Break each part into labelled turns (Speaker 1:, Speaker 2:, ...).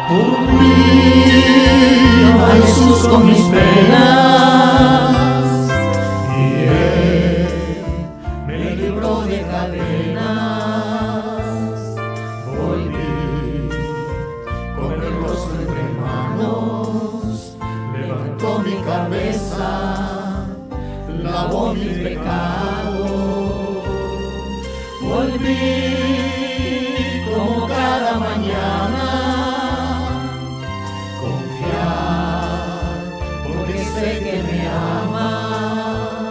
Speaker 1: Por mí, oh Jesús, con mis penas, y Él me libró de cadenas. Volví con el rostro entre manos, levantó mi cabeza, lavó mi pecado. Volví como cada mañana, confiar, porque sé que me ama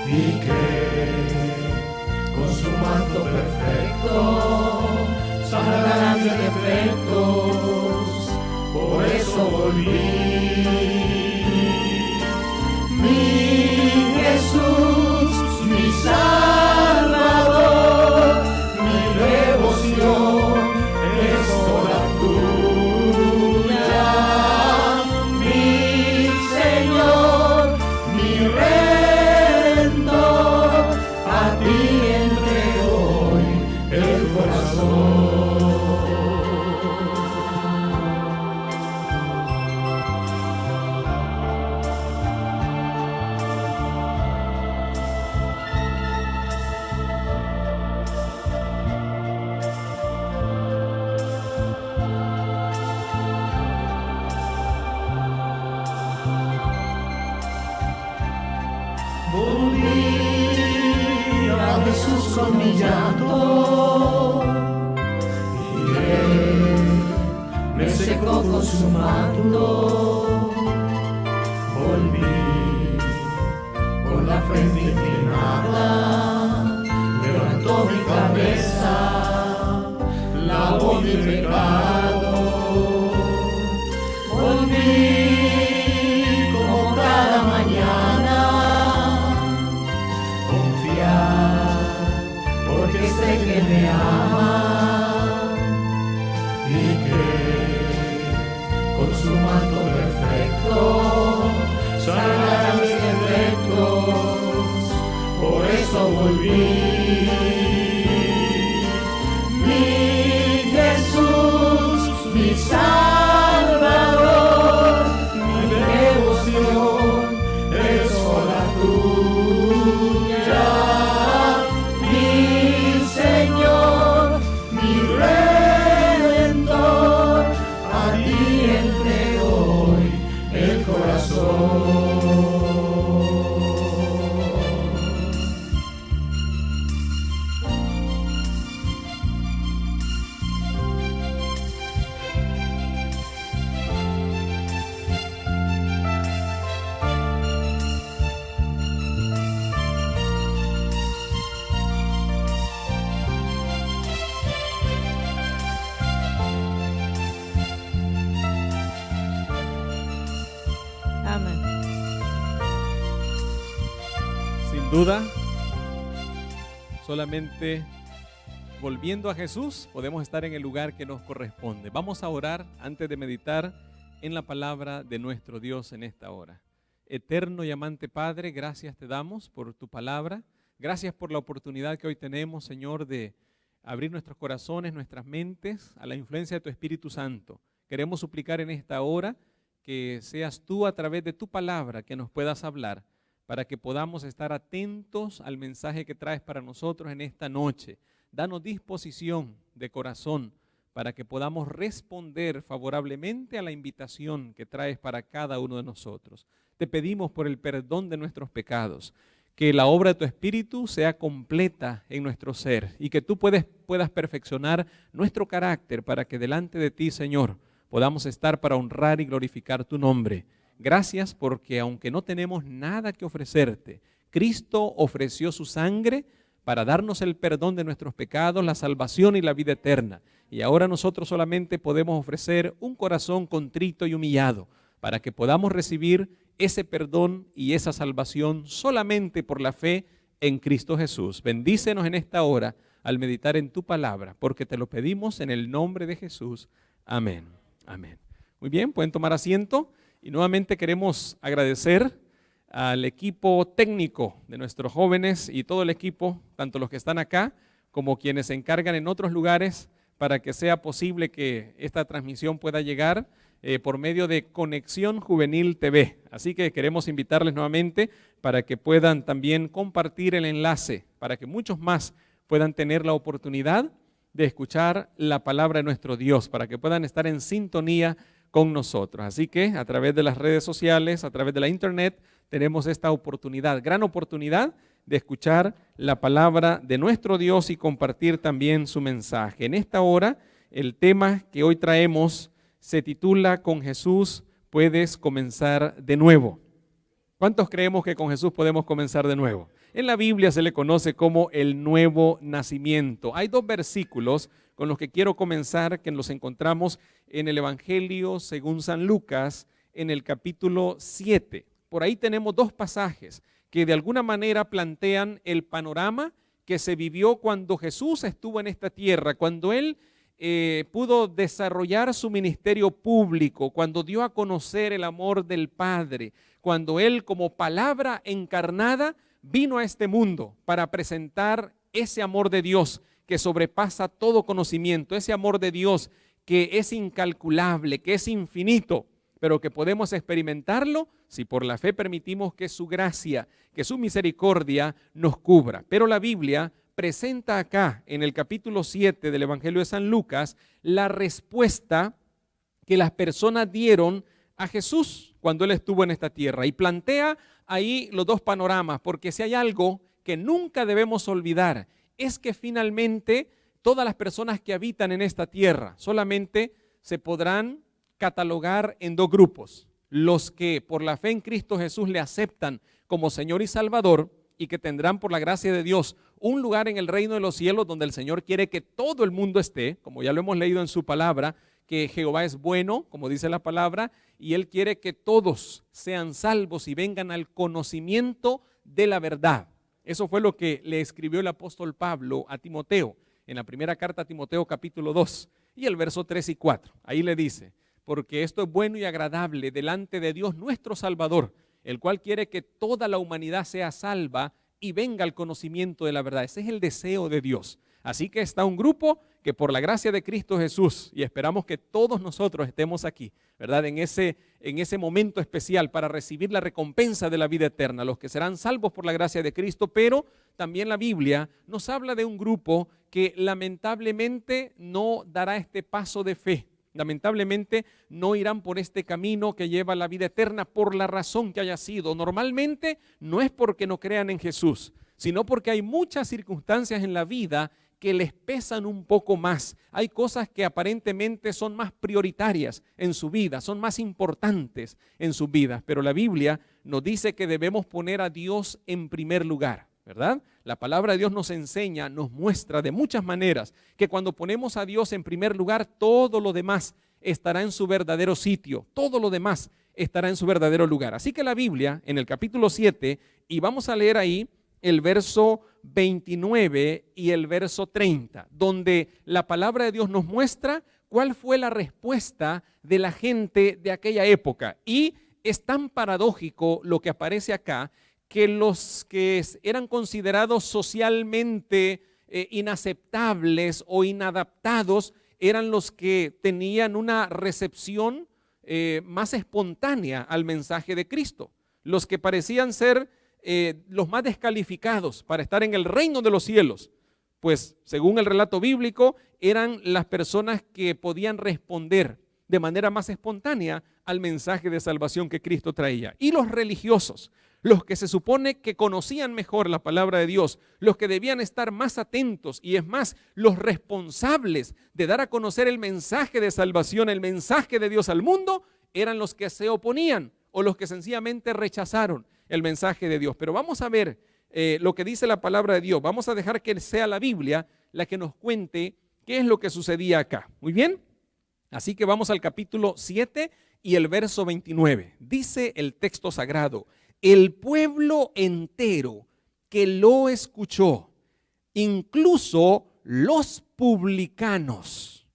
Speaker 1: y que con su manto perfecto sanará mis defectos. Por eso volví. Mi Jesús, mi Salvador, mi devoción es toda tuya. Mi Señor, mi Redentor, a ti entrego hoy el corazón. Volví a Jesús con mi llanto y Él me secó con su manto. Volví con la frente inclinada, levantó mi cabeza, lavó mi pecado. Volví como cada mañana, porque sé que me ama y que con su manto perfecto sanará mis defectos. Por eso volví. Mi Jesús, mi Salvador, mi devoción es sola tuya. Señor, mi Redentor, a ti entrego hoy el corazón.
Speaker 2: Sin duda, solamente volviendo a Jesús podemos estar en el lugar que nos corresponde. Vamos a orar antes de meditar en la palabra de nuestro Dios en esta hora. Eterno y amante Padre, gracias te damos por tu palabra. Gracias por la oportunidad que hoy tenemos, Señor, de abrir nuestros corazones, nuestras mentes a la influencia de tu Espíritu Santo. Queremos suplicar en esta hora que seas tú a través de tu palabra que nos puedas hablar, para que podamos estar atentos al mensaje que traes para nosotros en esta noche. Danos disposición de corazón para que podamos responder favorablemente a la invitación que traes para cada uno de nosotros. Te pedimos por el perdón de nuestros pecados, que la obra de tu Espíritu sea completa en nuestro ser y que tú puedas perfeccionar nuestro carácter para que delante de ti, Señor, podamos estar para honrar y glorificar tu nombre. Gracias porque aunque no tenemos nada que ofrecerte, Cristo ofreció su sangre para darnos el perdón de nuestros pecados, la salvación y la vida eterna. Y ahora nosotros solamente podemos ofrecer un corazón contrito y humillado para que podamos recibir ese perdón y esa salvación solamente por la fe en Cristo Jesús. Bendícenos en esta hora al meditar en tu palabra, porque te lo pedimos en el nombre de Jesús. Amén. Amén. Muy bien, pueden tomar asiento. Y nuevamente queremos agradecer al equipo técnico de nuestros jóvenes y todo el equipo, tanto los que están acá como quienes se encargan en otros lugares para que sea posible que esta transmisión pueda llegar por medio de Conexión Juvenil TV. Así que queremos invitarles nuevamente para que puedan también compartir el enlace, para que muchos más puedan tener la oportunidad de escuchar la palabra de nuestro Dios, para que puedan estar en sintonía con nosotros. Así que a través de las redes sociales, a través de la internet, tenemos esta oportunidad, gran oportunidad de escuchar la palabra de nuestro Dios y compartir también su mensaje. En esta hora, el tema que hoy traemos se titula Con Jesús puedes comenzar de nuevo. ¿Cuántos creemos que con Jesús podemos comenzar de nuevo? En la Biblia se le conoce como el nuevo nacimiento. Hay dos versículos con los que quiero comenzar, que los encontramos en el Evangelio según San Lucas, en el capítulo 7. Por ahí tenemos dos pasajes que de alguna manera plantean el panorama que se vivió cuando Jesús estuvo en esta tierra, cuando Él pudo desarrollar su ministerio público, cuando dio a conocer el amor del Padre, cuando Él como palabra encarnada vino a este mundo para presentar ese amor de Dios que sobrepasa todo conocimiento, ese amor de Dios que es incalculable, que es infinito, pero que podemos experimentarlo si por la fe permitimos que su gracia, que su misericordia nos cubra. Pero la Biblia presenta acá, en el capítulo 7 del Evangelio de San Lucas, la respuesta que las personas dieron a Jesús cuando Él estuvo en esta tierra. Y plantea ahí los dos panoramas, porque si hay algo que nunca debemos olvidar, es que finalmente todas las personas que habitan en esta tierra solamente se podrán catalogar en dos grupos: los que por la fe en Cristo Jesús le aceptan como Señor y Salvador y que tendrán por la gracia de Dios un lugar en el reino de los cielos donde el Señor quiere que todo el mundo esté, como ya lo hemos leído en su palabra, que Jehová es bueno, como dice la palabra, y Él quiere que todos sean salvos y vengan al conocimiento de la verdad. Eso fue lo que le escribió el apóstol Pablo a Timoteo, en la primera carta a Timoteo capítulo 2, y el verso 3 y 4. Ahí le dice: porque esto es bueno y agradable delante de Dios nuestro Salvador, el cual quiere que toda la humanidad sea salva y venga al conocimiento de la verdad. Ese es el deseo de Dios. Así que está un grupo que por la gracia de Cristo Jesús, y esperamos que todos nosotros estemos aquí, ¿verdad? En ese momento especial para recibir la recompensa de la vida eterna, los que serán salvos por la gracia de Cristo, pero también la Biblia nos habla de un grupo que lamentablemente no dará este paso de fe. Lamentablemente no irán por este camino que lleva a la vida eterna por la razón que haya sido. Normalmente no es porque no crean en Jesús, sino porque hay muchas circunstancias en la vida que les pesan un poco más. Hay cosas que aparentemente son más prioritarias en su vida, son más importantes en sus vidas, pero la Biblia nos dice que debemos poner a Dios en primer lugar, ¿verdad? La palabra de Dios nos enseña, nos muestra de muchas maneras que cuando ponemos a Dios en primer lugar, todo lo demás estará en su verdadero sitio, todo lo demás estará en su verdadero lugar. Así que la Biblia, en el capítulo 7, y vamos a leer ahí el verso 29 y el verso 30, donde la palabra de Dios nos muestra cuál fue la respuesta de la gente de aquella época. Y es tan paradójico lo que aparece acá, que los que eran considerados socialmente inaceptables o inadaptados eran los que tenían una recepción más espontánea al mensaje de Cristo. Los que parecían ser los más descalificados para estar en el reino de los cielos, pues según el relato bíblico eran las personas que podían responder de manera más espontánea al mensaje de salvación que Cristo traía. Y los religiosos, los que se supone que conocían mejor la palabra de Dios, los que debían estar más atentos y es más, los responsables de dar a conocer el mensaje de salvación, el mensaje de Dios al mundo, eran los que se oponían o los que sencillamente rechazaron el mensaje de Dios. Pero vamos a ver lo que dice la palabra de Dios. Vamos a dejar que sea la Biblia la que nos cuente qué es lo que sucedía acá. Muy bien, así que vamos al capítulo 7 y el verso 29. Dice el texto sagrado: el pueblo entero que lo escuchó, incluso los publicanos,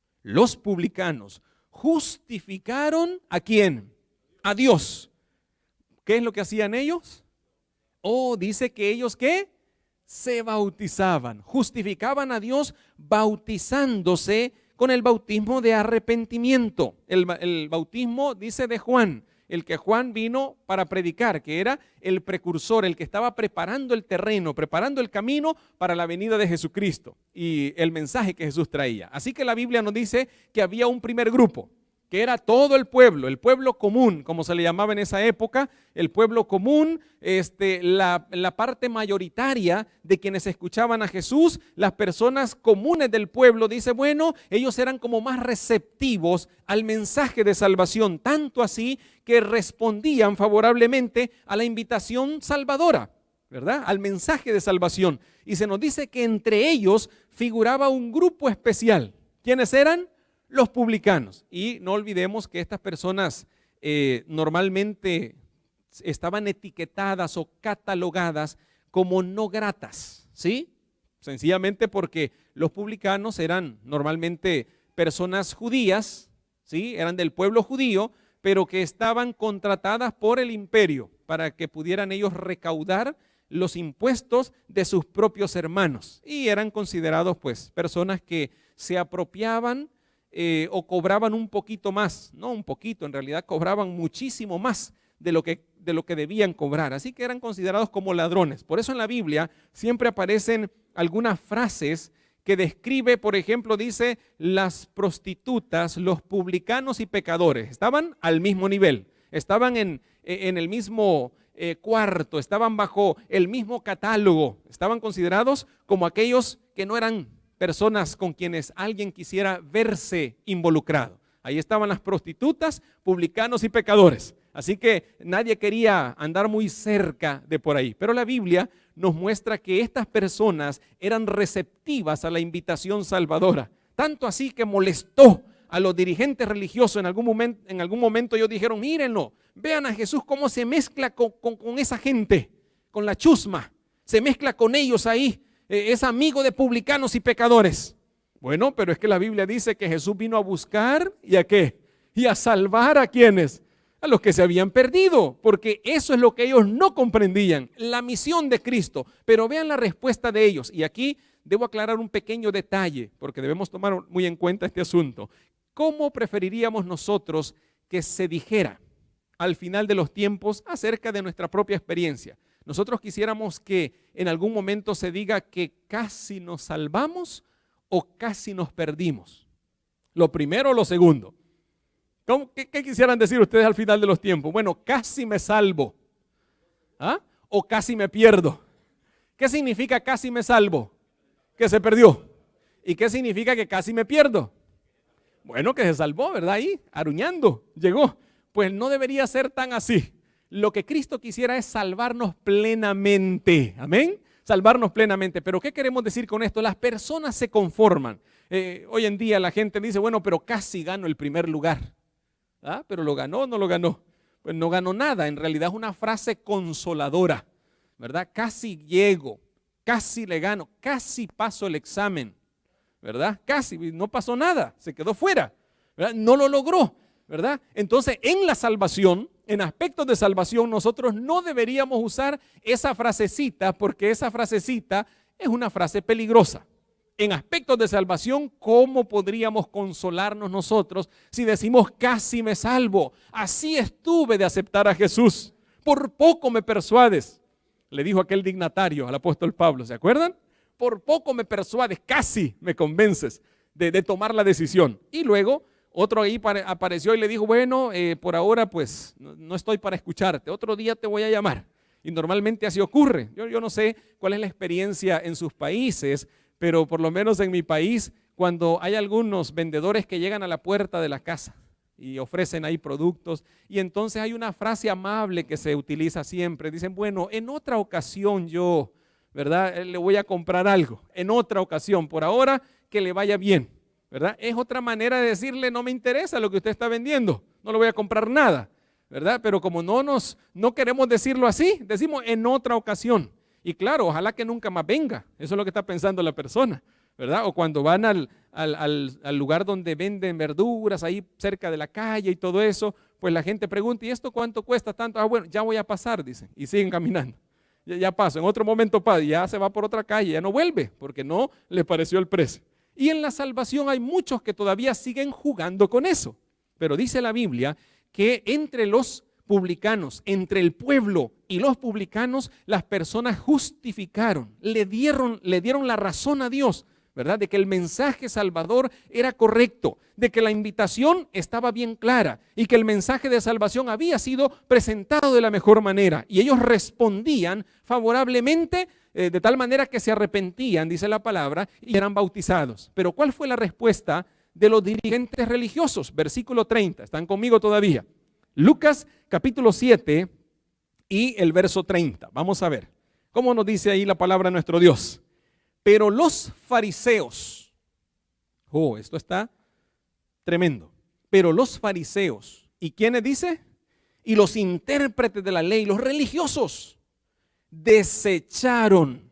Speaker 2: justificaron ¿a quién? A Dios. ¿Qué es lo que hacían ellos? Dice que ellos ¿qué? Se bautizaban, justificaban a Dios bautizándose con el bautismo de arrepentimiento. El bautismo, dice, de Juan, el que Juan vino para predicar, que era el precursor, el que estaba preparando el terreno, preparando el camino para la venida de Jesucristo y el mensaje que Jesús traía. Así que la Biblia nos dice que había un primer grupo, que era todo el pueblo común, como se le llamaba en esa época, el pueblo común, la parte mayoritaria de quienes escuchaban a Jesús, las personas comunes del pueblo, dice, bueno, ellos eran como más receptivos al mensaje de salvación, tanto así que respondían favorablemente a la invitación salvadora, ¿verdad? Al mensaje de salvación. Y se nos dice que entre ellos figuraba un grupo especial. ¿Quiénes eran? Los publicanos. Y no olvidemos que estas personas normalmente estaban etiquetadas o catalogadas como no gratas, ¿sí? Sencillamente porque los publicanos eran normalmente personas judías, ¿sí? Eran del pueblo judío, pero que estaban contratadas por el imperio para que pudieran ellos recaudar los impuestos de sus propios hermanos. Y eran considerados pues personas que se apropiaban o cobraban un poquito más, no un poquito, en realidad cobraban muchísimo más de lo que debían cobrar, así que eran considerados como ladrones. Por eso en la Biblia siempre aparecen algunas frases que describe, por ejemplo, dice, las prostitutas, los publicanos y pecadores, estaban al mismo nivel, estaban en el mismo cuarto, estaban bajo el mismo catálogo, estaban considerados como aquellos que no eran personas con quienes alguien quisiera verse involucrado. Ahí estaban las prostitutas, publicanos y pecadores. Así que nadie quería andar muy cerca de por ahí. Pero la Biblia nos muestra que estas personas eran receptivas a la invitación salvadora. Tanto así que molestó a los dirigentes religiosos en algún momento ellos dijeron, mírenlo, vean a Jesús cómo se mezcla con esa gente, con la chusma. Se mezcla con ellos ahí. Es amigo de publicanos y pecadores. Bueno, pero es que la Biblia dice que Jesús vino a buscar ¿y a qué? Y a salvar a quienes, a los que se habían perdido, porque eso es lo que ellos no comprendían, la misión de Cristo. Pero vean la respuesta de ellos. Y aquí debo aclarar un pequeño detalle, porque debemos tomar muy en cuenta este asunto. ¿Cómo preferiríamos nosotros que se dijera al final de los tiempos acerca de nuestra propia experiencia? Nosotros quisiéramos que en algún momento se diga que casi nos salvamos o casi nos perdimos. Lo primero o lo segundo. ¿Qué quisieran decir ustedes al final de los tiempos? Bueno, casi me salvo. ¿Ah? O casi me pierdo. ¿Qué significa casi me salvo? Que se perdió. ¿Y qué significa que casi me pierdo? Bueno, que se salvó, ¿verdad? Ahí, aruñando, llegó. Pues no debería ser tan así. Lo que Cristo quisiera es salvarnos plenamente. Amén. Salvarnos plenamente. Pero ¿qué queremos decir con esto? Las personas se conforman. Hoy en día la gente dice, bueno, pero casi gano el primer lugar. ¿Ah? ¿Pero lo ganó o no lo ganó? Pues no ganó nada. En realidad es una frase consoladora, ¿verdad? Casi llego, casi le gano, casi paso el examen, ¿verdad? Casi, no pasó nada, se quedó fuera, ¿verdad? No lo logró, ¿verdad? Entonces, en la salvación, en aspectos de salvación, nosotros no deberíamos usar esa frasecita, porque esa frasecita es una frase peligrosa. En aspectos de salvación, ¿cómo podríamos consolarnos nosotros si decimos casi me salvo? Así estuve de aceptar a Jesús, por poco me persuades. Le dijo aquel dignatario al apóstol Pablo, ¿se acuerdan? Por poco me persuades, casi me convences de tomar la decisión. Y luego otro ahí apareció y le dijo, bueno, por ahora pues no estoy para escucharte, otro día te voy a llamar. Y normalmente así ocurre. Yo no sé cuál es la experiencia en sus países, pero por lo menos en mi país, cuando hay algunos vendedores que llegan a la puerta de la casa y ofrecen ahí productos, y entonces hay una frase amable que se utiliza siempre. Dicen, bueno, en otra ocasión yo, ¿verdad? Le voy a comprar algo, en otra ocasión, por ahora que le vaya bien, ¿verdad? Es otra manera de decirle, no me interesa lo que usted está vendiendo, no le voy a comprar nada, ¿verdad? Pero como no queremos decirlo así, decimos en otra ocasión. Y claro, ojalá que nunca más venga, eso es lo que está pensando la persona, ¿verdad? O cuando van al lugar donde venden verduras, ahí cerca de la calle y todo eso, pues la gente pregunta, ¿y esto cuánto cuesta tanto? Ah, bueno, ya voy a pasar, dicen, y siguen caminando. Ya paso, en otro momento pasa, ya se va por otra calle, ya no vuelve, porque no le pareció el precio. Y en la salvación hay muchos que todavía siguen jugando con eso. Pero dice la Biblia que entre los publicanos, entre el pueblo y los publicanos, las personas justificaron, le dieron la razón a Dios, ¿verdad? De que el mensaje salvador era correcto, de que la invitación estaba bien clara y que el mensaje de salvación había sido presentado de la mejor manera. Y ellos respondían favorablemente, de tal manera que se arrepentían, dice la palabra, y eran bautizados. Pero ¿cuál fue la respuesta de los dirigentes religiosos? Versículo 30, ¿están conmigo todavía? Lucas capítulo 7 y el verso 30. Vamos a ver cómo nos dice ahí la palabra de nuestro Dios. Pero los fariseos, esto está tremendo. Pero los fariseos, ¿y quiénes dice? Y los intérpretes de la ley, los religiosos, desecharon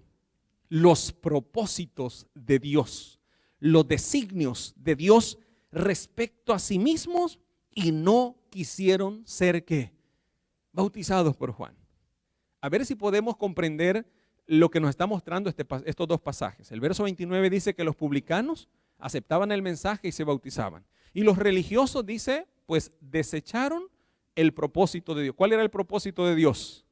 Speaker 2: los propósitos de Dios, los designios de Dios respecto a sí mismos y no quisieron ser ¿qué? Bautizados por Juan. A ver si podemos comprender lo que nos está mostrando estos dos pasajes. El verso 29 dice que los publicanos aceptaban el mensaje y se bautizaban. Y los religiosos, dice, pues desecharon el propósito de Dios. ¿Cuál era el propósito de Dios?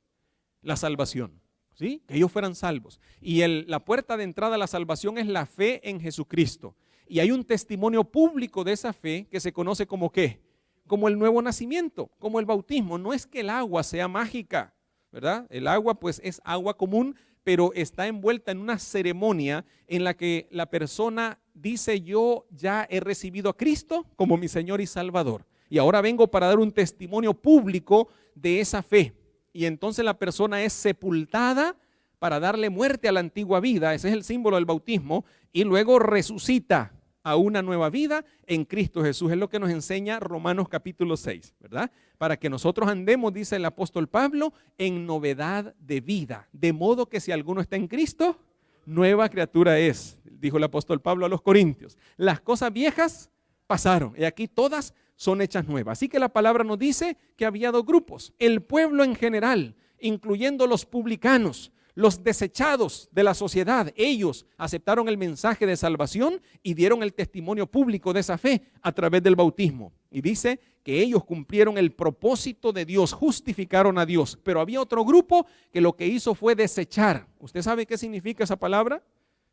Speaker 2: La salvación, ¿sí? Que ellos fueran salvos. Y la puerta de entrada a la salvación es la fe en Jesucristo. Y hay un testimonio público de esa fe que se conoce como ¿qué? Como el nuevo nacimiento, como el bautismo. No es que el agua sea mágica, ¿verdad? El agua pues es agua común, pero está envuelta en una ceremonia en la que la persona dice: yo ya he recibido a Cristo como mi Señor y Salvador. Y ahora vengo para dar un testimonio público de esa fe. Y entonces la persona es sepultada para darle muerte a la antigua vida. Ese es el símbolo del bautismo. Y luego resucita a una nueva vida en Cristo Jesús. Es lo que nos enseña Romanos capítulo 6, ¿verdad? Para que nosotros andemos, dice el apóstol Pablo, en novedad de vida. De modo que si alguno está en Cristo, nueva criatura es, dijo el apóstol Pablo a los Corintios. Las cosas viejas pasaron y aquí todas son hechas nuevas. Así que la palabra nos dice que había dos grupos. El pueblo en general, incluyendo los publicanos, los desechados de la sociedad, ellos aceptaron el mensaje de salvación y dieron el testimonio público de esa fe a través del bautismo. Y dice que ellos cumplieron el propósito de Dios, justificaron a Dios. Pero había otro grupo que lo que hizo fue desechar. ¿Usted sabe qué significa esa palabra?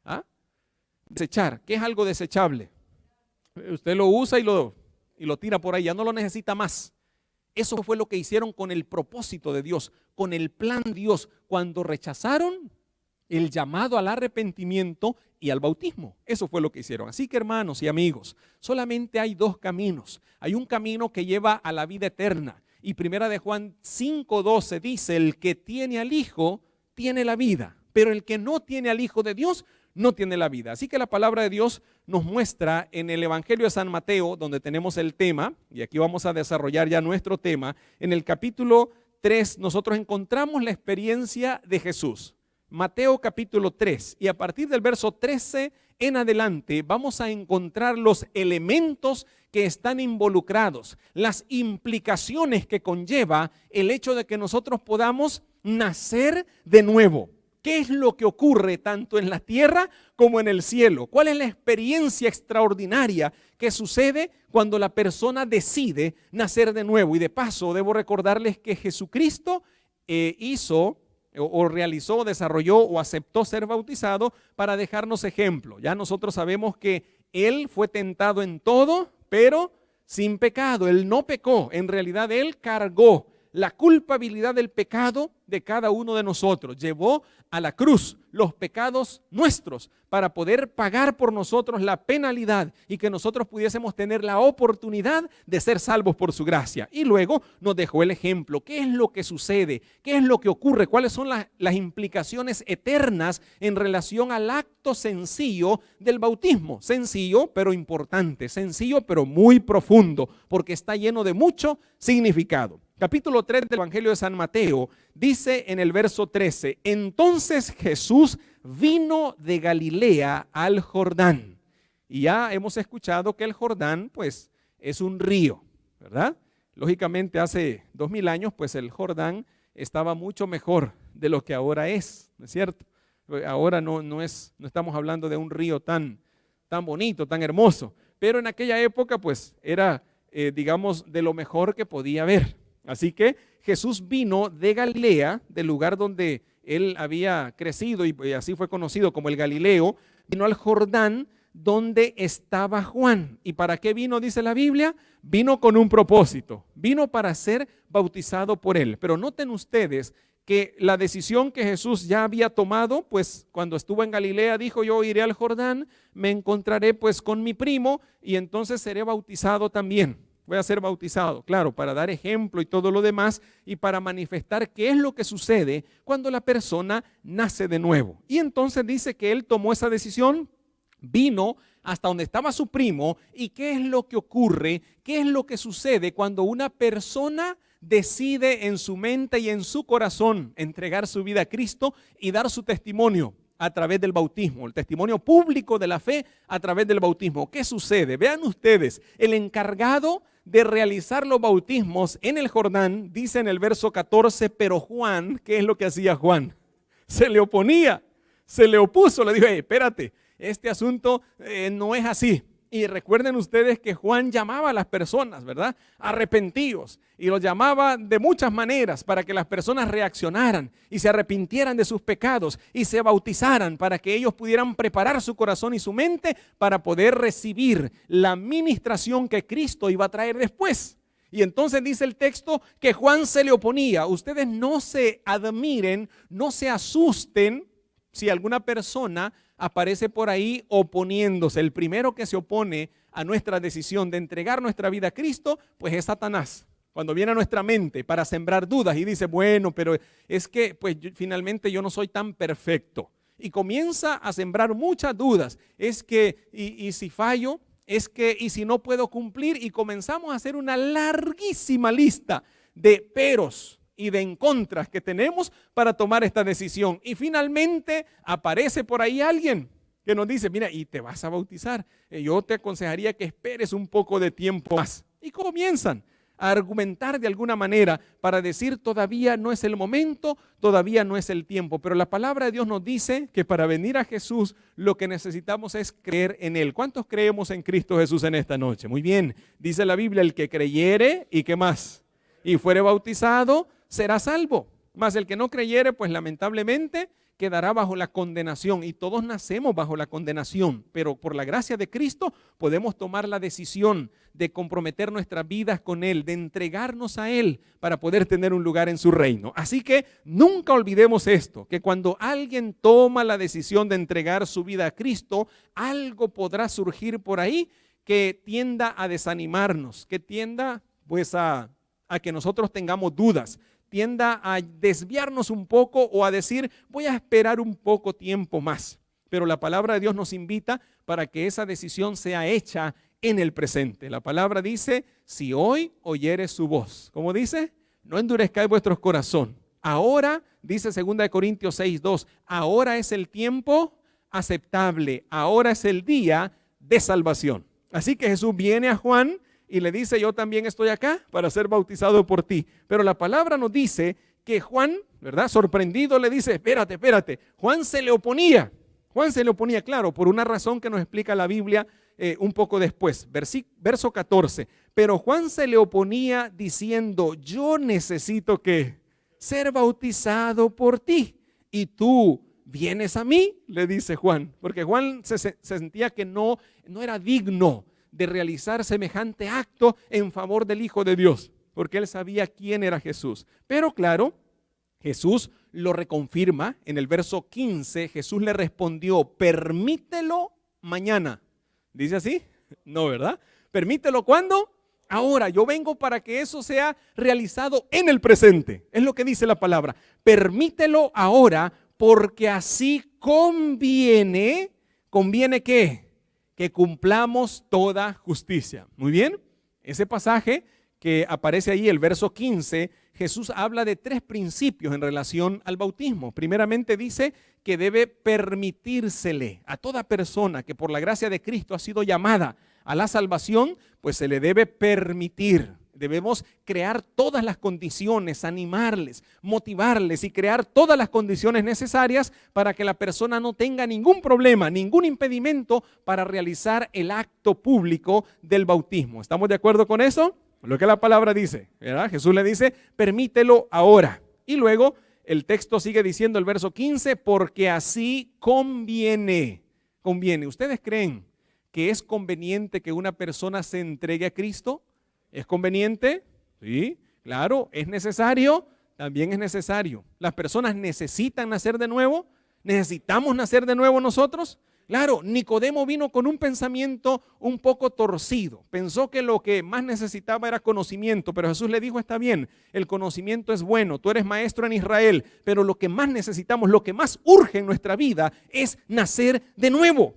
Speaker 2: ¿Ah? Desechar. ¿Qué es algo desechable? Usted lo usa y lo tira por ahí, ya no lo necesita más. Eso fue lo que hicieron con el propósito de Dios, con el plan de Dios, cuando rechazaron el llamado al arrepentimiento y al bautismo. Eso fue lo que hicieron. Así que, hermanos y amigos, solamente hay dos caminos. Hay un camino que lleva a la vida eterna. Y primera de Juan 5:12 dice: el que tiene al Hijo tiene la vida, pero el que no tiene al Hijo de Dios no tiene la vida. Así que la palabra de Dios nos muestra en el Evangelio de San Mateo, donde tenemos el tema, y aquí vamos a desarrollar ya nuestro tema. En el capítulo 3 nosotros encontramos la experiencia de Jesús. Mateo capítulo 3, y a partir del verso 13 en adelante vamos a encontrar los elementos que están involucrados, las implicaciones que conlleva el hecho de que nosotros podamos nacer de nuevo. ¿Qué es lo que ocurre tanto en la tierra como en el cielo? ¿Cuál es la experiencia extraordinaria que sucede cuando la persona decide nacer de nuevo? Y de paso, debo recordarles que Jesucristo hizo o realizó, desarrolló o aceptó ser bautizado para dejarnos ejemplo. Ya nosotros sabemos que Él fue tentado en todo, pero sin pecado. Él no pecó. En realidad, Él cargó la culpabilidad del pecado de cada uno de nosotros. Llevó a la cruz los pecados nuestros para poder pagar por nosotros la penalidad y que nosotros pudiésemos tener la oportunidad de ser salvos por su gracia. Y luego nos dejó el ejemplo. ¿Qué es lo que sucede? ¿Qué es lo que ocurre? ¿Cuáles son las implicaciones eternas en relación al acto sencillo del bautismo? Sencillo pero importante, sencillo pero muy profundo, porque está lleno de mucho significado. Capítulo 3 del Evangelio de San Mateo dice en el verso 13: entonces Jesús vino de Galilea al Jordán. Y ya hemos escuchado que el Jordán pues es un río, ¿verdad? Lógicamente hace 2000 años pues el Jordán estaba mucho mejor de lo que ahora es, ¿no es cierto? Ahora no estamos hablando de un río tan tan bonito, tan hermoso. Pero en aquella época pues era, digamos, de lo mejor que podía haber. Así que Jesús vino de Galilea, del lugar donde él había crecido y así fue conocido como el Galileo, vino al Jordán donde estaba Juan. ¿Y para qué vino, dice la Biblia? Vino con un propósito, vino para ser bautizado por él. Pero noten ustedes que la decisión que Jesús ya había tomado, pues cuando estuvo en Galilea dijo: yo iré al Jordán, me encontraré pues con mi primo y entonces seré bautizado también. Voy a ser bautizado, claro, para dar ejemplo y todo lo demás y para manifestar qué es lo que sucede cuando la persona nace de nuevo. Y entonces dice que él tomó esa decisión, vino hasta donde estaba su primo. ¿Y qué es lo que ocurre? ¿Qué es lo que sucede cuando una persona decide en su mente y en su corazón entregar su vida a Cristo y dar su testimonio a través del bautismo, el testimonio público de la fe a través del bautismo? ¿Qué sucede? Vean ustedes, el encargado de realizar los bautismos en el Jordán, dice en el verso 14, pero Juan, ¿qué es lo que hacía Juan? Se le oponía, se le opuso, le dijo: espérate, este asunto no es así. Y recuerden ustedes que Juan llamaba a las personas, ¿verdad?, arrepentidos, y los llamaba de muchas maneras para que las personas reaccionaran y se arrepintieran de sus pecados y se bautizaran para que ellos pudieran preparar su corazón y su mente para poder recibir la ministración que Cristo iba a traer después. Y entonces dice el texto que Juan se le oponía. Ustedes no se admiren, no se asusten si alguna persona aparece por ahí oponiéndose. El primero que se opone a nuestra decisión de entregar nuestra vida a Cristo, pues es Satanás. Cuando viene a nuestra mente para sembrar dudas y dice: bueno, pero es que pues finalmente yo no soy tan perfecto. Y comienza a sembrar muchas dudas. Es que, y si fallo, es que, y si no puedo cumplir, y comenzamos a hacer una larguísima lista de peros y de en contras que tenemos para tomar esta decisión. Y finalmente aparece por ahí alguien que nos dice: mira, y te vas a bautizar, yo te aconsejaría que esperes un poco de tiempo más. Y comienzan a argumentar de alguna manera para decir: todavía no es el momento, todavía no es el tiempo. Pero la palabra de Dios nos dice que para venir a Jesús lo que necesitamos es creer en Él. ¿Cuántos creemos en Cristo Jesús en esta noche? Muy bien, dice la Biblia: el que creyere, ¿y qué más? Y fuere bautizado, será salvo. Mas el que no creyere, pues lamentablemente quedará bajo la condenación. Y todos nacemos bajo la condenación, pero por la gracia de Cristo podemos tomar la decisión de comprometer nuestras vidas con Él, de entregarnos a Él para poder tener un lugar en su reino. Así que nunca olvidemos esto, que cuando alguien toma la decisión de entregar su vida a Cristo, algo podrá surgir por ahí que tienda a desanimarnos, que tienda pues a que nosotros tengamos dudas, tienda a desviarnos un poco o a decir: voy a esperar un poco tiempo más. Pero la palabra de Dios nos invita para que esa decisión sea hecha en el presente. La palabra dice: si hoy oyeres su voz, ¿cómo dice? No endurezcáis vuestros corazón. Ahora, dice 2 Corintios 6:2, ahora es el tiempo aceptable, ahora es el día de salvación. Así que Jesús viene a Juan y le dice: yo también estoy acá para ser bautizado por ti. Pero la palabra nos dice que Juan, ¿verdad?, sorprendido le dice: espérate. Juan se le oponía, claro, por una razón que nos explica la Biblia un poco después. Verso 14, pero Juan se le oponía diciendo: yo necesito ¿qué? Ser bautizado por ti, y tú vienes a mí, le dice Juan, porque Juan se sentía que no era digno de realizar semejante acto en favor del Hijo de Dios, porque él sabía quién era Jesús. Pero claro, Jesús lo reconfirma en el verso 15. Jesús le respondió: permítelo mañana. ¿Dice así? No, ¿verdad? ¿Permítelo cuándo? Ahora. Yo vengo para que eso sea realizado en el presente. Es lo que dice la palabra. Permítelo ahora, porque así conviene. ¿Conviene qué? Que cumplamos toda justicia. Muy bien, ese pasaje que aparece ahí, el verso 15, Jesús habla de 3 principios en relación al bautismo. Primeramente dice que debe permitírsele a toda persona que por la gracia de Cristo ha sido llamada a la salvación, pues se le debe permitir. Debemos crear todas las condiciones, animarles, motivarles y crear todas las condiciones necesarias para que la persona no tenga ningún problema, ningún impedimento para realizar el acto público del bautismo. ¿Estamos de acuerdo con eso? Lo que la palabra dice, ¿verdad? Jesús le dice, permítelo ahora. Y luego el texto sigue diciendo, el verso 15, porque así conviene. Conviene. ¿Ustedes creen que es conveniente que una persona se entregue a Cristo? ¿Es conveniente? Sí, claro. ¿Es necesario? También es necesario. ¿Las personas necesitan nacer de nuevo? ¿Necesitamos nacer de nuevo nosotros? Claro, Nicodemo vino con un pensamiento un poco torcido. Pensó que lo que más necesitaba era conocimiento, pero Jesús le dijo, está bien, el conocimiento es bueno, tú eres maestro en Israel, pero lo que más necesitamos, lo que más urge en nuestra vida es nacer de nuevo.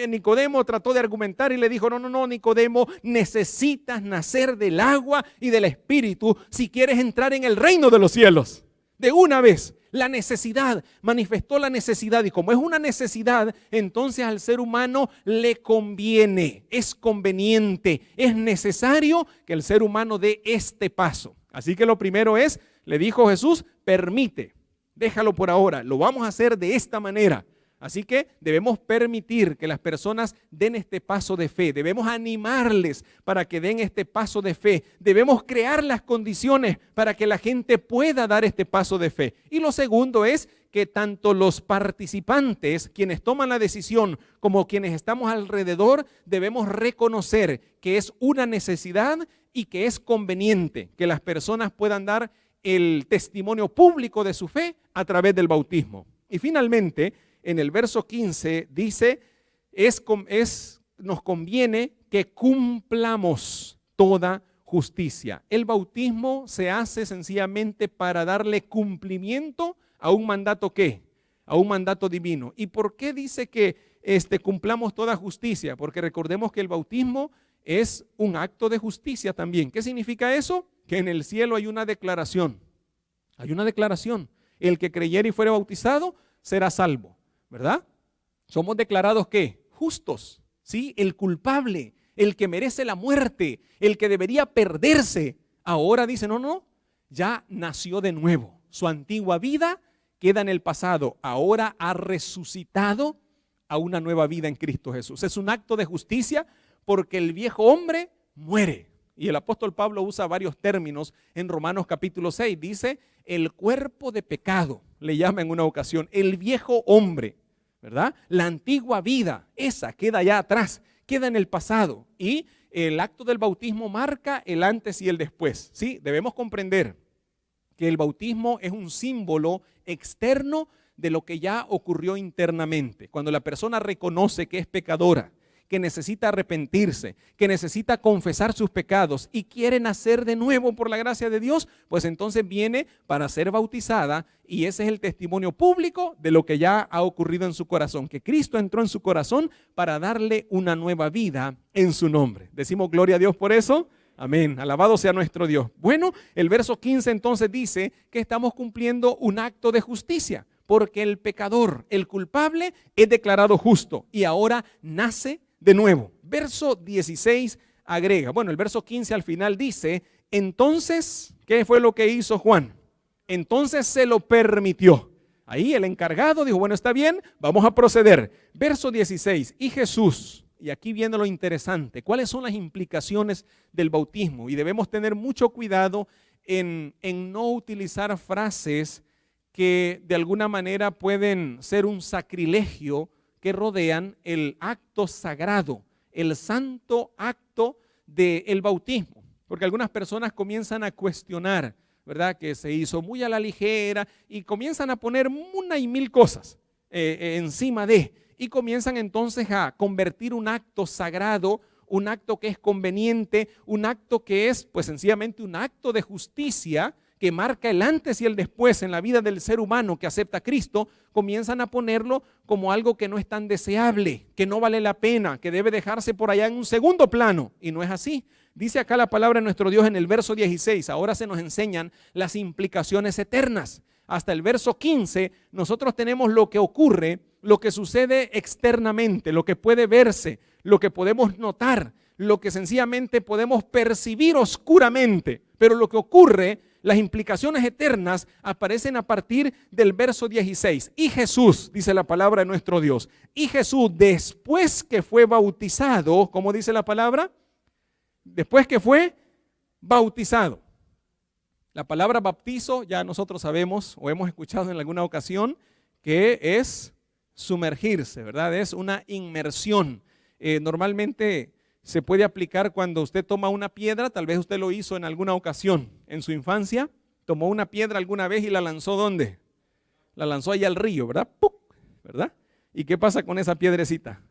Speaker 2: Nicodemo trató de argumentar y le dijo, no, Nicodemo, necesitas nacer del agua y del espíritu si quieres entrar en el reino de los cielos. De una vez, la necesidad, manifestó la necesidad, y como es una necesidad, entonces al ser humano le conviene, es conveniente, es necesario que el ser humano dé este paso. Así que lo primero es, le dijo Jesús, permite, déjalo por ahora, lo vamos a hacer de esta manera. Así que debemos permitir que las personas den este paso de fe, debemos animarles para que den este paso de fe, debemos crear las condiciones para que la gente pueda dar este paso de fe. Y lo segundo es que tanto los participantes, quienes toman la decisión, como quienes estamos alrededor, debemos reconocer que es una necesidad y que es conveniente que las personas puedan dar el testimonio público de su fe a través del bautismo. Y finalmente, en el verso 15 dice, nos conviene que cumplamos toda justicia. El bautismo se hace sencillamente para darle cumplimiento a un mandato ¿qué? A un mandato divino. ¿Y por qué dice que cumplamos toda justicia? Porque recordemos que el bautismo es un acto de justicia también. ¿Qué significa eso? Que en el cielo hay una declaración. Hay una declaración. El que creyere y fuere bautizado será salvo. ¿Verdad? Somos declarados ¿qué? Justos, ¿sí? El culpable, el que merece la muerte, el que debería perderse, ahora dice, no, ya nació de nuevo. Su antigua vida queda en el pasado, ahora ha resucitado a una nueva vida en Cristo Jesús. Es un acto de justicia porque el viejo hombre muere. Y el apóstol Pablo usa varios términos en Romanos capítulo 6. Dice, el cuerpo de pecado, le llama en una ocasión, el viejo hombre, ¿verdad? La antigua vida, esa queda ya atrás, queda en el pasado. Y el acto del bautismo marca el antes y el después, ¿sí? Debemos comprender que el bautismo es un símbolo externo de lo que ya ocurrió internamente. Cuando la persona reconoce que es pecadora, que necesita arrepentirse, que necesita confesar sus pecados y quiere nacer de nuevo por la gracia de Dios, pues entonces viene para ser bautizada y ese es el testimonio público de lo que ya ha ocurrido en su corazón, que Cristo entró en su corazón para darle una nueva vida en su nombre. Decimos gloria a Dios por eso. Amén. Alabado sea nuestro Dios. Bueno, el verso 15 entonces dice que estamos cumpliendo un acto de justicia, porque el pecador, el culpable, es declarado justo y ahora nace de nuevo. Verso 16 agrega, bueno, el verso 15 al final dice, entonces, ¿qué fue lo que hizo Juan? Entonces se lo permitió. Ahí el encargado dijo, bueno, está bien, vamos a proceder. Verso 16, y Jesús, y aquí viene lo interesante, ¿cuáles son las implicaciones del bautismo? Y debemos tener mucho cuidado en no utilizar frases que de alguna manera pueden ser un sacrilegio que rodean el acto sagrado, el santo acto del bautismo. Porque algunas personas comienzan a cuestionar, ¿verdad? Que se hizo muy a la ligera y comienzan a poner una y mil cosas encima de, y comienzan entonces a convertir un acto sagrado, un acto que es conveniente, un acto que es pues sencillamente un acto de justicia que marca el antes y el después en la vida del ser humano que acepta a Cristo, comienzan a ponerlo como algo que no es tan deseable, que no vale la pena, que debe dejarse por allá en un segundo plano. Y no es así. Dice acá la palabra de nuestro Dios en el verso 16, ahora se nos enseñan las implicaciones eternas. Hasta el verso 15 nosotros tenemos lo que ocurre, lo que sucede externamente, lo que puede verse, lo que podemos notar. lo que sencillamente podemos percibir oscuramente, pero lo que ocurre, las implicaciones eternas aparecen a partir del verso 16. Y Jesús, dice la palabra de nuestro Dios, y Jesús después que fue bautizado, ¿cómo dice la palabra? Después que fue bautizado. La palabra bautizo ya nosotros sabemos o hemos escuchado en alguna ocasión que es sumergirse, ¿verdad? Es una inmersión. Normalmente se puede aplicar cuando usted toma una piedra, tal vez usted lo hizo en alguna ocasión en su infancia, tomó una piedra alguna vez y la lanzó ¿dónde? La lanzó allá al río, ¿verdad? ¡Puc! ¿Verdad? ¿Y qué pasa con esa piedrecita?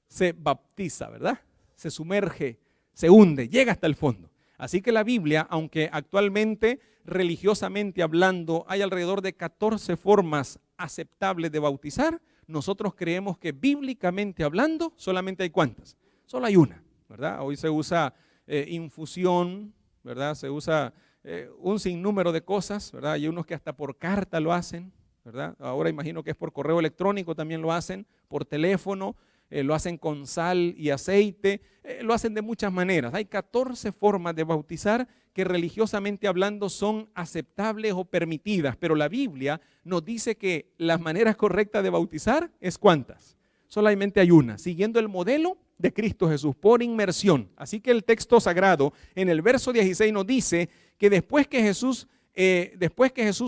Speaker 2: Se bautiza, ¿verdad? Se sumerge, se hunde, llega hasta el fondo. Así que la Biblia, aunque actualmente, religiosamente hablando, hay alrededor de 14 formas aceptables de bautizar, nosotros creemos que bíblicamente hablando, solamente hay ¿cuántas? Solo hay una, ¿verdad? Hoy se usa infusión, ¿verdad? Se usa un sinnúmero de cosas, ¿verdad? Hay unos que hasta por carta lo hacen, ¿verdad? Ahora imagino que es por correo electrónico también lo hacen, por teléfono. Lo hacen con sal y aceite, lo hacen de muchas maneras. Hay 14 formas de bautizar que religiosamente hablando son aceptables o permitidas, pero la Biblia nos dice que las maneras correctas de bautizar es ¿cuántas? Solamente hay una, siguiendo el modelo de Cristo Jesús, por inmersión. Así que el texto sagrado en el verso 16 nos dice que después que Jesús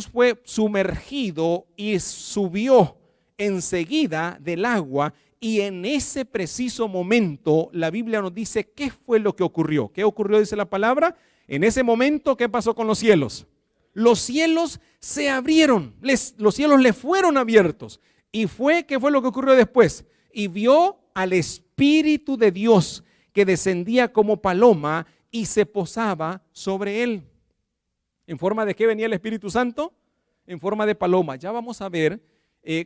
Speaker 2: fue sumergido y subió enseguida del agua, y en ese preciso momento la Biblia nos dice qué fue lo que ocurrió. ¿Qué ocurrió? Dice la palabra. En ese momento, ¿qué pasó con los cielos? Los cielos se abrieron, los cielos le fueron abiertos. ¿Y qué fue lo que ocurrió después? Y vio al Espíritu de Dios que descendía como paloma y se posaba sobre él. ¿En forma de qué venía el Espíritu Santo? En forma de paloma. Ya vamos a ver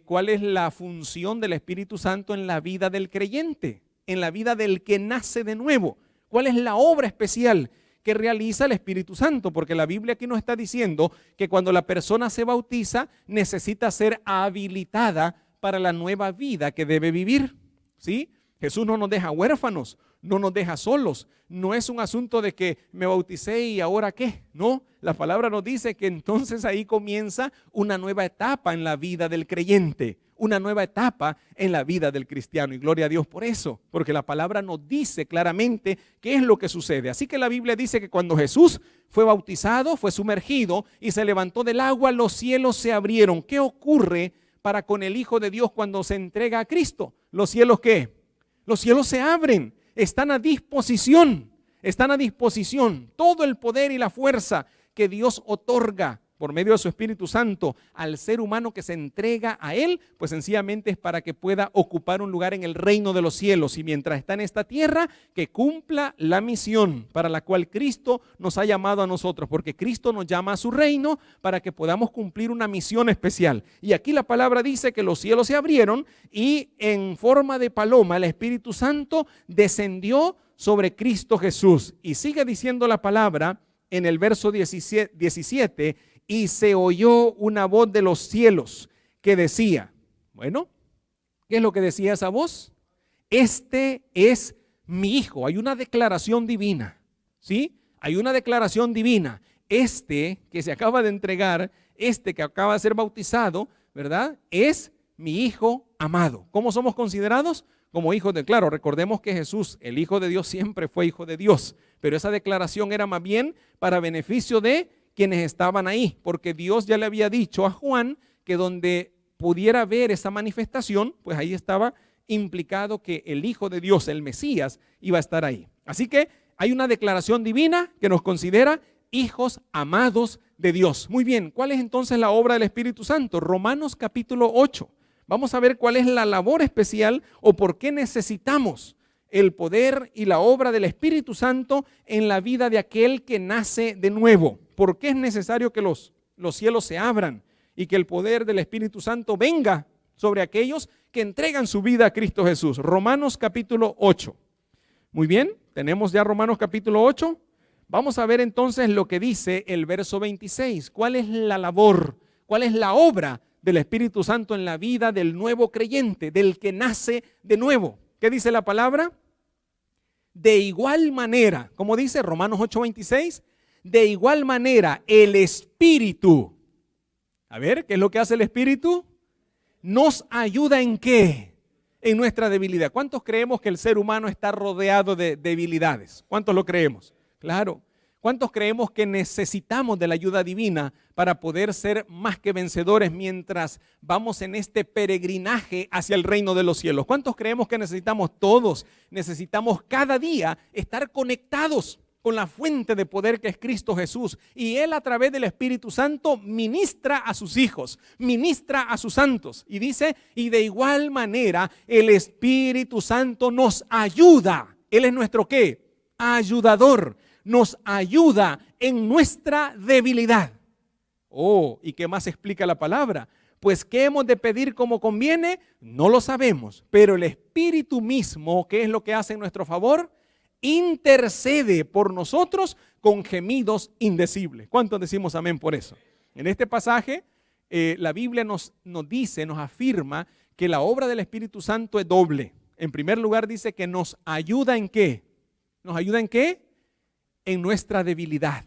Speaker 2: cuál es la función del Espíritu Santo en la vida del creyente, en la vida del que nace de nuevo. ¿Cuál es la obra especial que realiza el Espíritu Santo? Porque la Biblia aquí nos está diciendo que cuando la persona se bautiza necesita ser habilitada para la nueva vida que debe vivir, ¿sí? Jesús no nos deja huérfanos, no nos deja solos. No es un asunto de que me bauticé y ahora qué. No, la palabra nos dice que entonces ahí comienza una nueva etapa en la vida del creyente, una nueva etapa en la vida del cristiano. Y gloria a Dios por eso, porque la palabra nos dice claramente qué es lo que sucede. Así que la Biblia dice que cuando Jesús fue bautizado, fue sumergido y se levantó del agua, los cielos se abrieron. ¿Qué ocurre para con el Hijo de Dios cuando se entrega a Cristo? ¿Los cielos qué? Los cielos se abren, están a disposición, todo el poder y la fuerza que Dios otorga por medio de su Espíritu Santo al ser humano que se entrega a Él, pues sencillamente es para que pueda ocupar un lugar en el reino de los cielos y mientras está en esta tierra, que cumpla la misión para la cual Cristo nos ha llamado a nosotros, porque Cristo nos llama a su reino para que podamos cumplir una misión especial. Y aquí la palabra dice que los cielos se abrieron y en forma de paloma el Espíritu Santo descendió sobre Cristo Jesús. Y sigue diciendo la palabra en el verso 17, y se oyó una voz de los cielos que decía, bueno, ¿qué es lo que decía esa voz? Este es mi hijo. Hay una declaración divina, ¿sí? Hay una declaración divina. Este que se acaba de entregar, este que acaba de ser bautizado, ¿verdad? Es mi hijo amado. ¿Cómo somos considerados? Como hijos de, claro, recordemos que Jesús, el Hijo de Dios, siempre fue Hijo de Dios, pero esa declaración era más bien para beneficio de quienes estaban ahí, porque Dios ya le había dicho a Juan que donde pudiera ver esa manifestación, pues ahí estaba implicado que el Hijo de Dios, el Mesías, iba a estar ahí. Así que hay una declaración divina que nos considera hijos amados de Dios. Muy bien, ¿cuál es entonces la obra del Espíritu Santo? Romanos capítulo 8. Vamos a ver cuál es la labor especial o por qué necesitamos el poder y la obra del Espíritu Santo en la vida de aquel que nace de nuevo. ¿Por qué es necesario que los cielos se abran y que el poder del Espíritu Santo venga sobre aquellos que entregan su vida a Cristo Jesús? Romanos capítulo 8. Muy bien, tenemos ya Romanos capítulo 8. Vamos a ver entonces lo que dice el verso 26. ¿Cuál es la labor? ¿Cuál es la obra del Espíritu Santo en la vida del nuevo creyente, del que nace de nuevo? ¿Qué dice la palabra? De igual manera, como dice Romanos 8:26, de igual manera el Espíritu, a ver, ¿qué es lo que hace el Espíritu? Nos ayuda ¿en qué? En nuestra debilidad. ¿Cuántos creemos que el ser humano está rodeado de debilidades? ¿Cuántos lo creemos? Claro. ¿Cuántos creemos que necesitamos de la ayuda divina para poder ser más que vencedores mientras vamos en este peregrinaje hacia el reino de los cielos? ¿Cuántos creemos que necesitamos? Todos necesitamos cada día estar conectados con la fuente de poder que es Cristo Jesús. Y Él a través del Espíritu Santo ministra a sus hijos, ministra a sus santos. Y dice, y de igual manera el Espíritu Santo nos ayuda. Él es nuestro ¿qué? Ayudador. Nos ayuda en nuestra debilidad. Oh, ¿y qué más explica la palabra? Pues ¿qué hemos de pedir como conviene? No lo sabemos, pero el Espíritu mismo, ¿qué es lo que hace en nuestro favor? Intercede por nosotros con gemidos indecibles. ¿Cuántos decimos amén por eso? En este pasaje, la Biblia nos dice, nos afirma que la obra del Espíritu Santo es doble. En primer lugar dice que nos ayuda ¿en qué? ¿Nos ayuda en qué? En nuestra debilidad,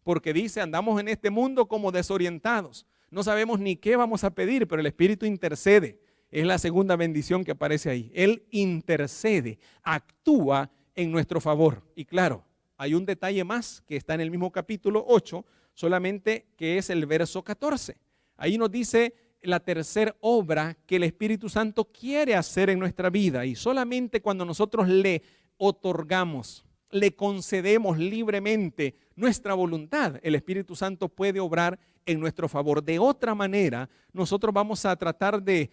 Speaker 2: porque dice, andamos en este mundo como desorientados, no sabemos ni qué vamos a pedir, pero el Espíritu intercede. Es la segunda bendición que aparece ahí. Él intercede, actúa en nuestro favor. Y claro, hay un detalle más que está en el mismo capítulo 8, solamente que es el verso 14. Ahí nos dice la tercera obra que el Espíritu Santo quiere hacer en nuestra vida, y solamente cuando nosotros le otorgamos, le concedemos libremente nuestra voluntad, el Espíritu Santo puede obrar en nuestro favor. De otra manera, nosotros vamos a tratar de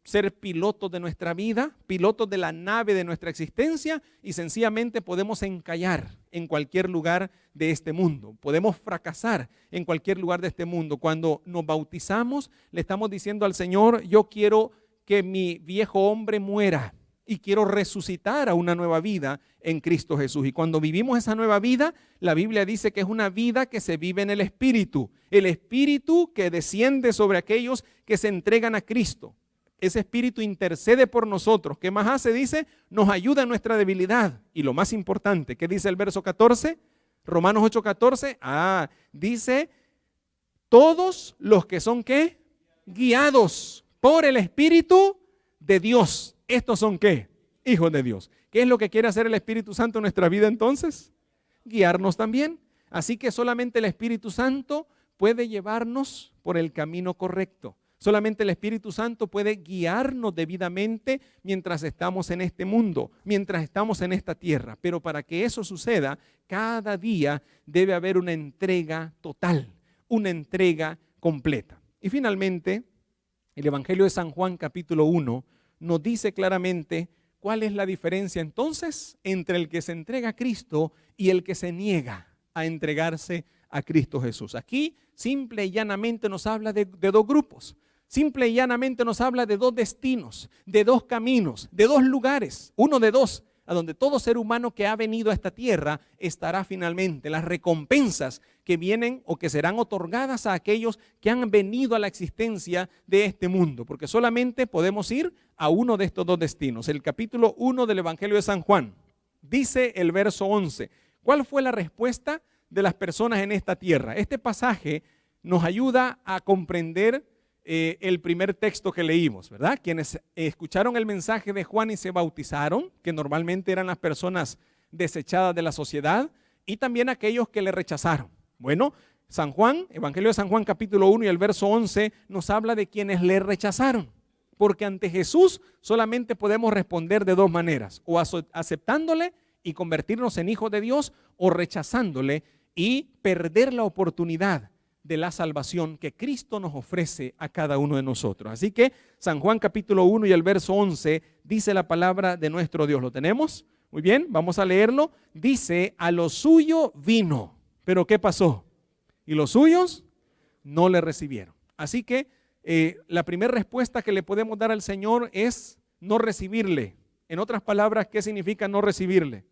Speaker 2: ser pilotos de nuestra vida, pilotos de la nave de nuestra existencia, y sencillamente podemos encallar en cualquier lugar de este mundo. Podemos fracasar en cualquier lugar de este mundo. Cuando nos bautizamos, le estamos diciendo al Señor, yo quiero que mi viejo hombre muera y quiero resucitar a una nueva vida en Cristo Jesús. Y cuando vivimos esa nueva vida, la Biblia dice que es una vida que se vive en el Espíritu que desciende sobre aquellos que se entregan a Cristo. Ese Espíritu intercede por nosotros. ¿Qué más hace? Dice, nos ayuda en nuestra debilidad. Y lo más importante, ¿qué dice el verso 14? Romanos 8:14. Dice, todos los que son ¿qué? Guiados por el Espíritu de Dios. ¿Estos son qué? Hijos de Dios. ¿Qué es lo que quiere hacer el Espíritu Santo en nuestra vida entonces? Guiarnos también. Así que solamente el Espíritu Santo puede llevarnos por el camino correcto. Solamente el Espíritu Santo puede guiarnos debidamente mientras estamos en este mundo, mientras estamos en esta tierra. Pero para que eso suceda, cada día debe haber una entrega total, una entrega completa. Y finalmente, el Evangelio de San Juan capítulo 1 nos dice claramente cuál es la diferencia entonces entre el que se entrega a Cristo y el que se niega a entregarse a Cristo Jesús. Aquí simple y llanamente nos habla de dos grupos. Simple y llanamente nos habla de dos destinos, de dos caminos, de dos lugares, uno de dos, a donde todo ser humano que ha venido a esta tierra estará finalmente. Las recompensas que vienen o que serán otorgadas a aquellos que han venido a la existencia de este mundo, porque solamente podemos ir a uno de estos dos destinos. El capítulo 1 del Evangelio de San Juan, dice el verso 11, ¿cuál fue la respuesta de las personas en esta tierra? Este pasaje nos ayuda a comprender el primer texto que leímos, ¿verdad? Quienes escucharon el mensaje de Juan y se bautizaron, que normalmente eran las personas desechadas de la sociedad, y también aquellos que le rechazaron. Bueno, San Juan, Evangelio de San Juan capítulo 1 y el verso 11 nos habla de quienes le rechazaron, porque ante Jesús solamente podemos responder de dos maneras, o aceptándole y convertirnos en hijos de Dios, o rechazándole y perder la oportunidad de la salvación que Cristo nos ofrece a cada uno de nosotros. Así que San Juan capítulo 1 y el verso 11 dice la palabra de nuestro Dios. ¿Lo tenemos? Muy bien, vamos a leerlo. Dice, a lo suyo vino, pero ¿qué pasó? Y los suyos no le recibieron. Así que la primera respuesta que le podemos dar al Señor es no recibirle. En otras palabras, ¿qué significa no recibirle?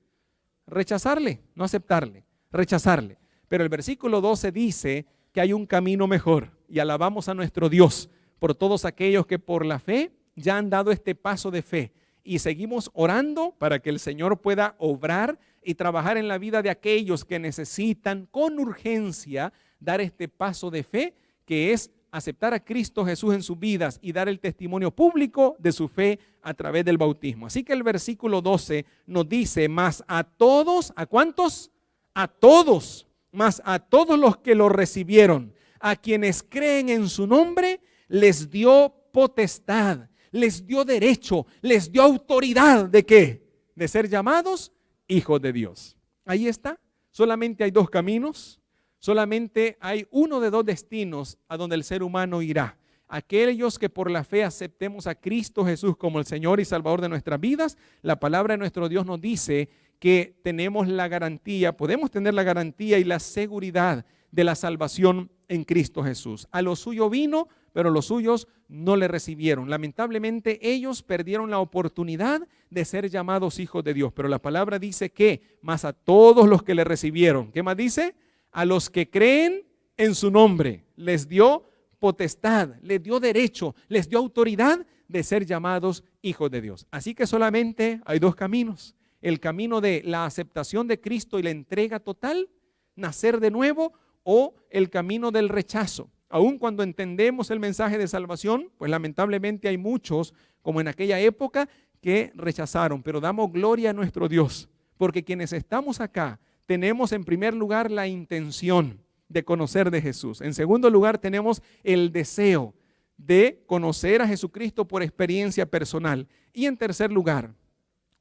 Speaker 2: Rechazarle, no aceptarle, rechazarle. Pero el versículo 12 dice que hay un camino mejor, y alabamos a nuestro Dios por todos aquellos que por la fe ya han dado este paso de fe y seguimos orando para que el Señor pueda obrar y trabajar en la vida de aquellos que necesitan con urgencia dar este paso de fe, que es aceptar a Cristo Jesús en sus vidas y dar el testimonio público de su fe a través del bautismo. Así que el versículo 12 nos dice: mas a todos, ¿a cuántos? A todos, mas a todos los que lo recibieron, a quienes creen en su nombre, les dio potestad, les dio derecho, les dio autoridad ¿de qué? De ser llamados hijos de Dios. Ahí está. Solamente hay dos caminos. Solamente hay uno de dos destinos a donde el ser humano irá. Aquellos que por la fe aceptemos a Cristo Jesús como el Señor y Salvador de nuestras vidas, la palabra de nuestro Dios nos dice que tenemos la garantía, podemos tener la garantía y la seguridad de la salvación en Cristo Jesús. A lo suyo vino, pero los suyos no le recibieron. Lamentablemente ellos perdieron la oportunidad de ser llamados hijos de Dios. Pero la palabra dice que, más a todos los que le recibieron, ¿qué más dice? A los que creen en su nombre, les dio potestad, les dio derecho, les dio autoridad de ser llamados hijos de Dios. Así que solamente hay dos caminos: el camino de la aceptación de Cristo y la entrega total, nacer de nuevo, o el camino del rechazo. Aun cuando entendemos el mensaje de salvación, pues lamentablemente hay muchos, como en aquella época, que rechazaron. Pero damos gloria a nuestro Dios, porque quienes estamos acá tenemos en primer lugar la intención de conocer de Jesús. En segundo lugar tenemos el deseo de conocer a Jesucristo por experiencia personal. Y en tercer lugar,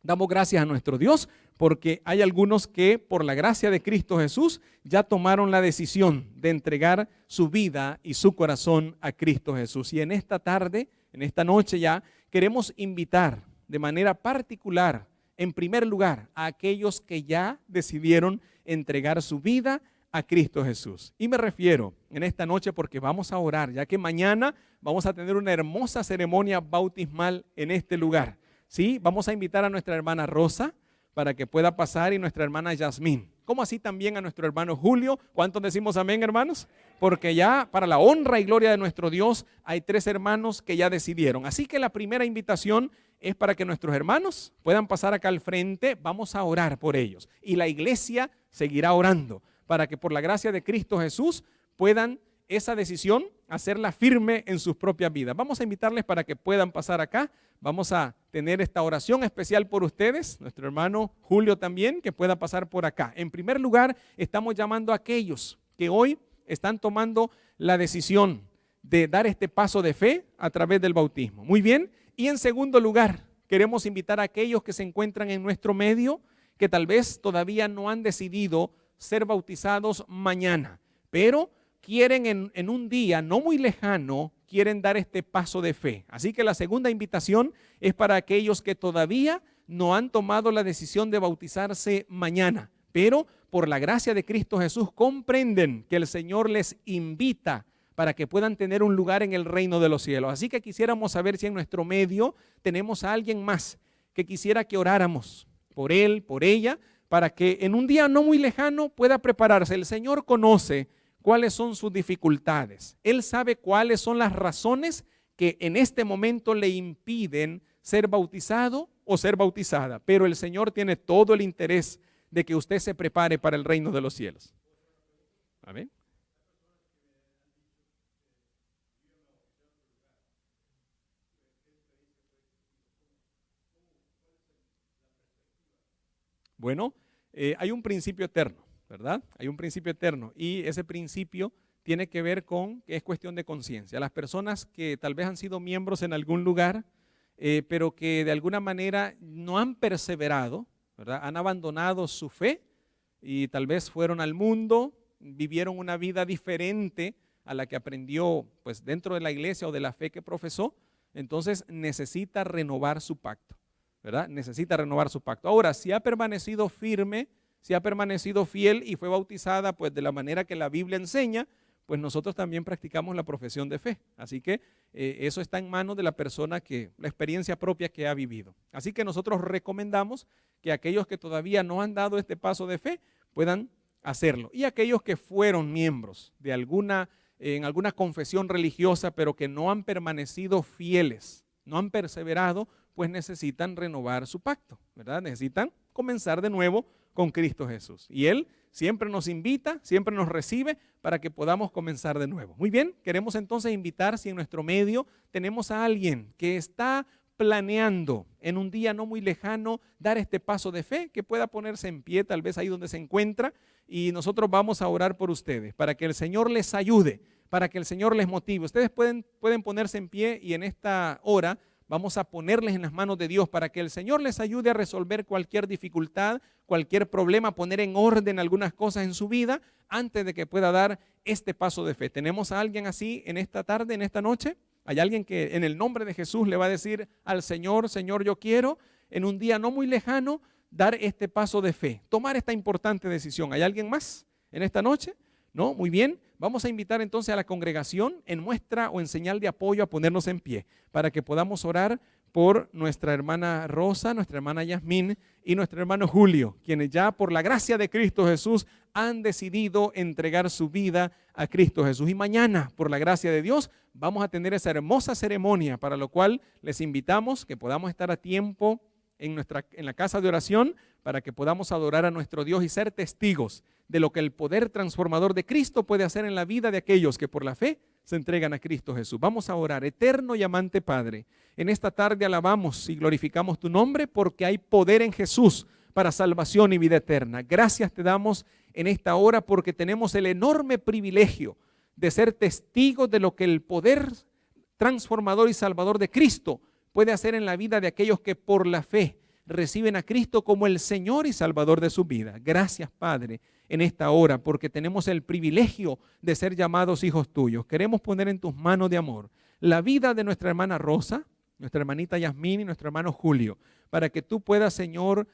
Speaker 2: damos gracias a nuestro Dios porque hay algunos que por la gracia de Cristo Jesús ya tomaron la decisión de entregar su vida y su corazón a Cristo Jesús. Y en esta tarde, en esta noche ya, queremos invitar de manera particular, en primer lugar, a aquellos que ya decidieron entregar su vida a Cristo Jesús. Y me refiero en esta noche porque vamos a orar, ya que mañana vamos a tener una hermosa ceremonia bautismal en este lugar. ¿Sí? Vamos a invitar a nuestra hermana Rosa para que pueda pasar y nuestra hermana Yasmín. Como así también a nuestro hermano Julio. ¿Cuántos decimos amén, hermanos? Porque ya para la honra y gloria de nuestro Dios hay 3 hermanos que ya decidieron. Así que la primera invitación es para que nuestros hermanos puedan pasar acá al frente. Vamos a orar por ellos. Y la iglesia seguirá orando para que por la gracia de Cristo Jesús puedan esa decisión hacerla firme en sus propias vidas. Vamos a invitarles para que puedan pasar acá. Vamos a tener esta oración especial por ustedes, nuestro hermano Julio también, que pueda pasar por acá. En primer lugar, estamos llamando a aquellos que hoy están tomando la decisión de dar este paso de fe a través del bautismo. Muy bien. Y en segundo lugar, queremos invitar a aquellos que se encuentran en nuestro medio, que tal vez todavía no han decidido ser bautizados mañana, pero quieren en un día no muy lejano, quieren dar este paso de fe. Así que la segunda invitación es para aquellos que todavía no han tomado la decisión de bautizarse mañana, pero por la gracia de Cristo Jesús comprenden que el Señor les invita para que puedan tener un lugar en el reino de los cielos. Así que quisiéramos saber si en nuestro medio tenemos a alguien más que quisiera que oráramos por él, por ella, para que en un día no muy lejano pueda prepararse. El Señor conoce cuáles son sus dificultades. Él sabe cuáles son las razones que en este momento le impiden ser bautizado o ser bautizada. Pero el Señor tiene todo el interés de que usted se prepare para el reino de los cielos. Amén. Bueno, hay un principio eterno, ¿verdad? Hay un principio eterno y ese principio tiene que ver con que es cuestión de conciencia. Las personas que tal vez han sido miembros en algún lugar, pero que de alguna manera no han perseverado, ¿verdad? Han abandonado su fe y tal vez fueron al mundo, vivieron una vida diferente a la que aprendió pues, dentro de la iglesia o de la fe que profesó, entonces necesita renovar su pacto, ¿verdad? Necesita renovar su pacto. Ahora, si ha permanecido firme, si ha permanecido fiel y fue bautizada pues de la manera que la Biblia enseña, pues nosotros también practicamos la profesión de fe. Así que eso está en manos de la persona la experiencia propia que ha vivido. Así que nosotros recomendamos que aquellos que todavía no han dado este paso de fe puedan hacerlo. Y aquellos que fueron miembros de en alguna confesión religiosa, pero que no han permanecido fieles, no han perseverado, pues necesitan renovar su pacto, ¿verdad? Necesitan comenzar de nuevo con Cristo Jesús. Y Él siempre nos invita, siempre nos recibe para que podamos comenzar de nuevo. Muy bien, queremos entonces invitar, si en nuestro medio tenemos a alguien que está planeando en un día no muy lejano dar este paso de fe, que pueda ponerse en pie tal vez ahí donde se encuentra, y nosotros vamos a orar por ustedes para que el Señor les ayude, para que el Señor les motive. Ustedes pueden ponerse en pie y en esta hora vamos a ponerles en las manos de Dios para que el Señor les ayude a resolver cualquier dificultad, cualquier problema, poner en orden algunas cosas en su vida antes de que pueda dar este paso de fe. ¿Tenemos a alguien así en esta tarde, en esta noche? ¿Hay alguien que en el nombre de Jesús le va a decir al Señor, Señor, yo quiero en un día no muy lejano dar este paso de fe, tomar esta importante decisión? ¿Hay alguien más en esta noche? ¿No? Muy bien. Vamos a invitar entonces a la congregación en muestra o en señal de apoyo a ponernos en pie para que podamos orar por nuestra hermana Rosa, nuestra hermana Yasmín y nuestro hermano Julio, quienes ya por la gracia de Cristo Jesús han decidido entregar su vida a Cristo Jesús. Y mañana, por la gracia de Dios, vamos a tener esa hermosa ceremonia, para lo cual les invitamos que podamos estar a tiempo en la casa de oración para que podamos adorar a nuestro Dios y ser testigos de lo que el poder transformador de Cristo puede hacer en la vida de aquellos que por la fe se entregan a Cristo Jesús. Vamos a orar. Eterno y amante Padre, en esta tarde alabamos y glorificamos tu nombre porque hay poder en Jesús para salvación y vida eterna. Gracias te damos en esta hora porque tenemos el enorme privilegio de ser testigos de lo que el poder transformador y salvador de Cristo puede hacer en la vida de aquellos que por la fe reciben a Cristo como el Señor y Salvador de su vida. Gracias, Padre, en esta hora, porque tenemos el privilegio de ser llamados hijos tuyos. Queremos poner en tus manos de amor la vida de nuestra hermana Rosa, nuestra hermanita Yasmín y nuestro hermano Julio, para que tú puedas, Señor,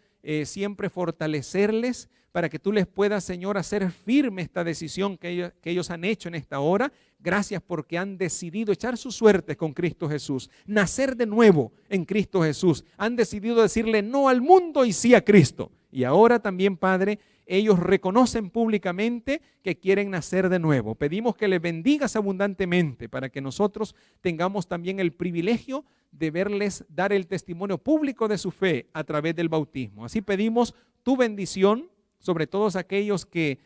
Speaker 2: siempre fortalecerles, para que tú les puedas, Señor, hacer firme esta decisión que ellos han hecho en esta hora. Gracias porque han decidido echar sus suertes con Cristo Jesús, nacer de nuevo en Cristo Jesús. Han decidido decirle no al mundo y sí a Cristo. Y ahora también, Padre, ellos reconocen públicamente que quieren nacer de nuevo. Pedimos que les bendigas abundantemente para que nosotros tengamos también el privilegio de verles dar el testimonio público de su fe a través del bautismo. Así pedimos tu bendición sobre todos aquellos que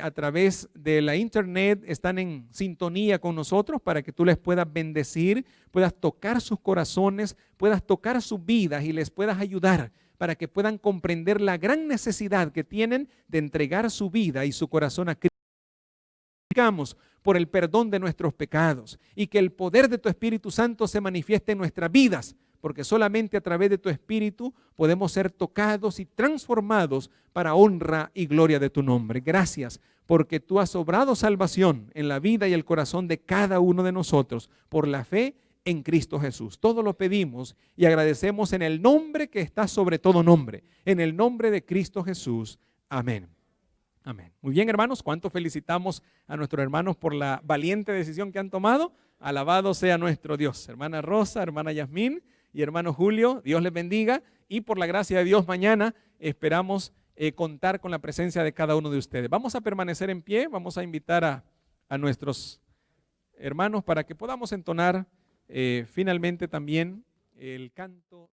Speaker 2: a través de la internet están en sintonía con nosotros, para que tú les puedas bendecir, puedas tocar sus corazones, puedas tocar sus vidas y les puedas ayudar para que puedan comprender la gran necesidad que tienen de entregar su vida y su corazón a Cristo. Por el perdón de nuestros pecados y que el poder de tu Espíritu Santo se manifieste en nuestras vidas, porque solamente a través de tu Espíritu podemos ser tocados y transformados para honra y gloria de tu nombre. Gracias porque tú has obrado salvación en la vida y el corazón de cada uno de nosotros por la fe en Cristo Jesús. Todo lo pedimos y agradecemos en el nombre que está sobre todo nombre, en el nombre de Cristo Jesús. Amén. Amén. Muy bien, hermanos, ¿cuánto felicitamos a nuestros hermanos por la valiente decisión que han tomado? Alabado sea nuestro Dios. Hermana Rosa, hermana Yasmín y hermano Julio, Dios les bendiga, y por la gracia de Dios mañana esperamos contar con la presencia de cada uno de ustedes. Vamos a permanecer en pie, vamos a invitar a nuestros hermanos para que podamos entonar finalmente también el canto.